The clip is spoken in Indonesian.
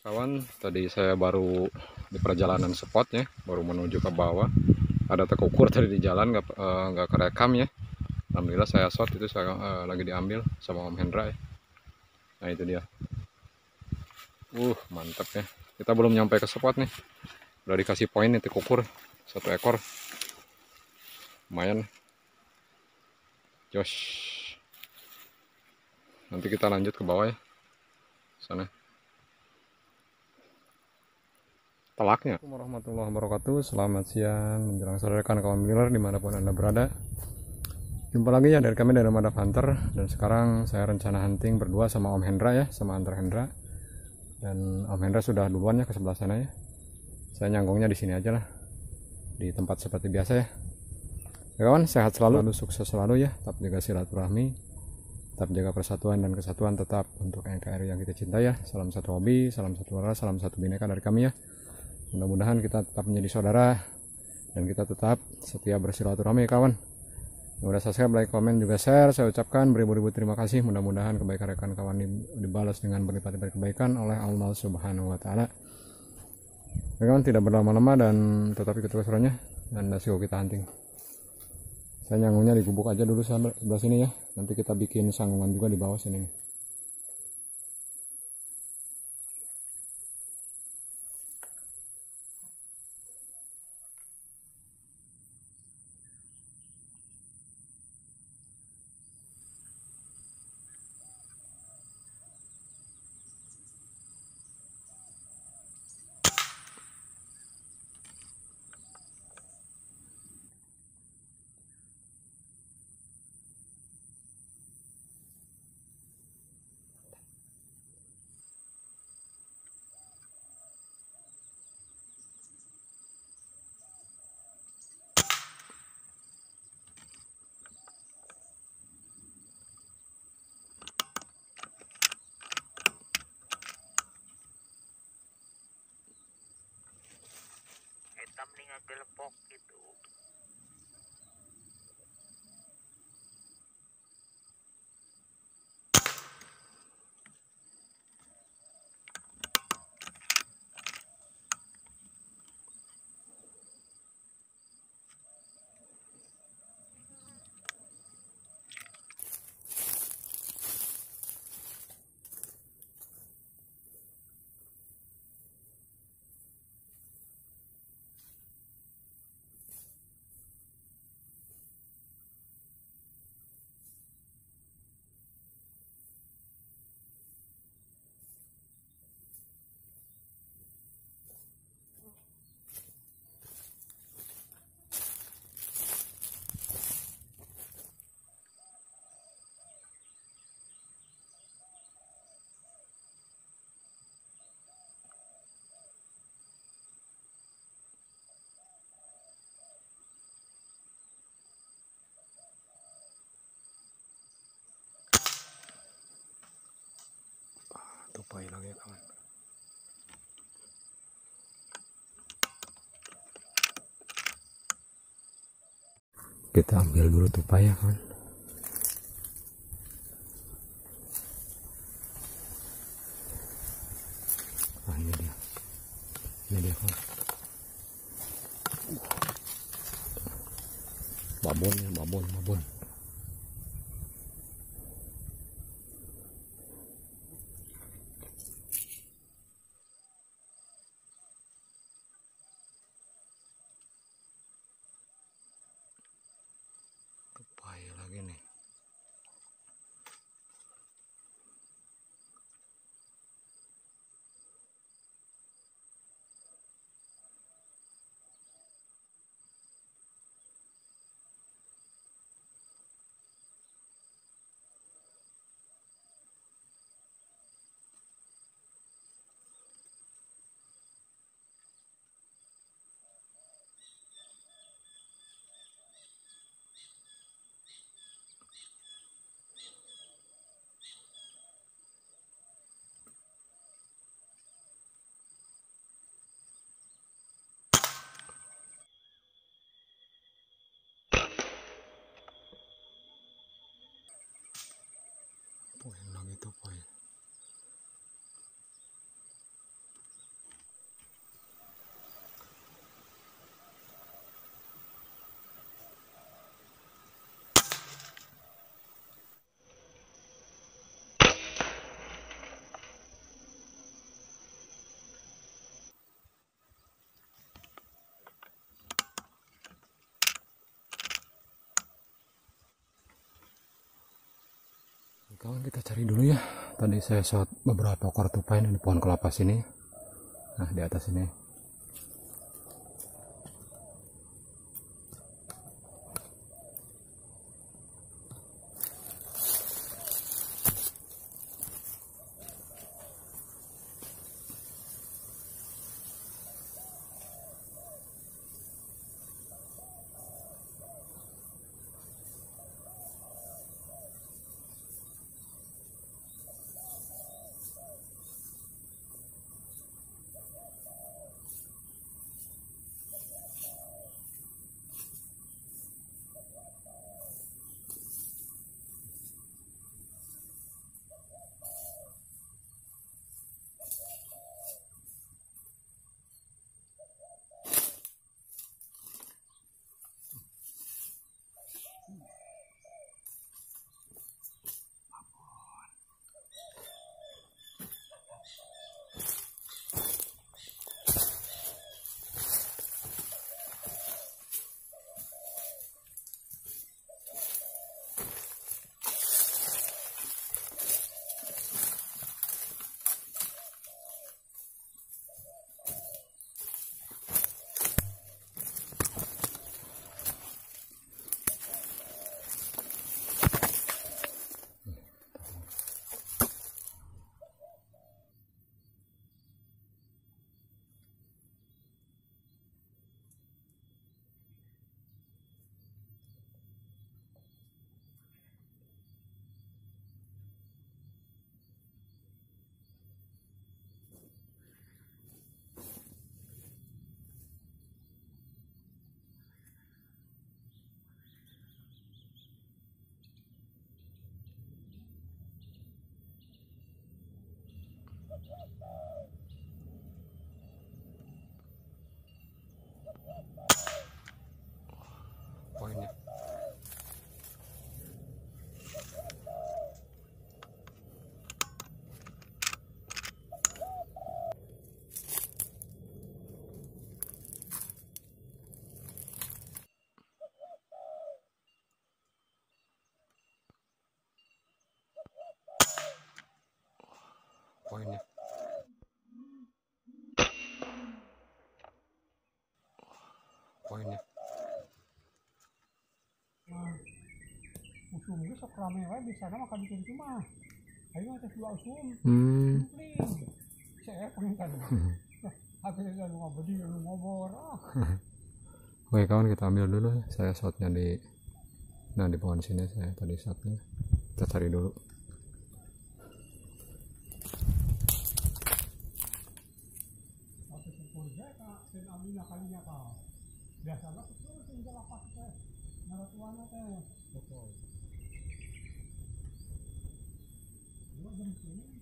Kawan, tadi saya baru di perjalanan spotnya, baru menuju ke bawah. Ada tekukur tadi di jalan, nggak kerekam ya. Alhamdulillah saya shot itu, saya lagi diambil sama Om Hendra ya. Nah itu dia. Mantap ya. Kita belum nyampe ke spot nih. Udah dikasih poin nih tekukur 1 ekor. Lumayan. Josh. Nanti kita lanjut ke bawah ya. Sana. Telaknya. Warahmatullahi wabarakatuh. Selamat siang menjelang sore rekan kawan miler dimanapun anda berada. Jumpa lagi ya dari kami dari Madap Hunter. Dan sekarang saya rencana hunting berdua sama Om Hendra ya, sama Hunter Hendra. Dan Om Hendra sudah duluan ya ke sebelah sana ya. Saya nyanggungnya di sini aja lah, di tempat seperti biasa ya. Ya kawan, sehat selalu, sukses selalu ya. Tetap jaga silaturahmi, tetap jaga persatuan dan kesatuan tetap untuk NKRI yang kita cintai ya. Salam satu hobi, salam satu rasa, salam satu bineka dari kami ya. Mudah-mudahan kita tetap menjadi saudara dan kita tetap setia bersilaturahmi ya kawan. Yang udah subscribe, like, komen, juga share, saya ucapkan beribu-ribu terima kasih. Mudah-mudahan kebaikan rekan kawan dibalas dengan berlipat-lipat kebaikan oleh Allah Subhanahu wa taala. Ya kawan, tidak berlama-lama dan tetap ikut keseruannya dan let's go kita hunting. Saya nyanggungnya di gubuk aja dulu sebelah sini ya. Nanti kita bikin sanggungan juga di bawah sini nih. Hitam nih ngegelepok gitu. Tupai lagi kawan. Kita ambil dulu tupai ya kawan. Ah, ini dia kawan. Babon ya, babon. Tupai lagi nih. Poin lagi tupai. kawan, kita cari dulu ya. Tadi saya shot beberapa ekor tupai di pohon kelapa sini. Nah, di atas ini. Poinnya. Poinnya. Poinnya. Usum ge sok rame wae bisa mah ka bikin cuma. Ayo teh dua usum. Saya pengen kan. Habis itu lu ngobodi lu ngobor. Oke kawan, kita ambil dulu ya. Saya shotnya di pohon sini saya tadi shotnya. Kita cari dulu. Biasanya itu tinggal lapas teh. Naratuana teh. Betul. Lu jam sini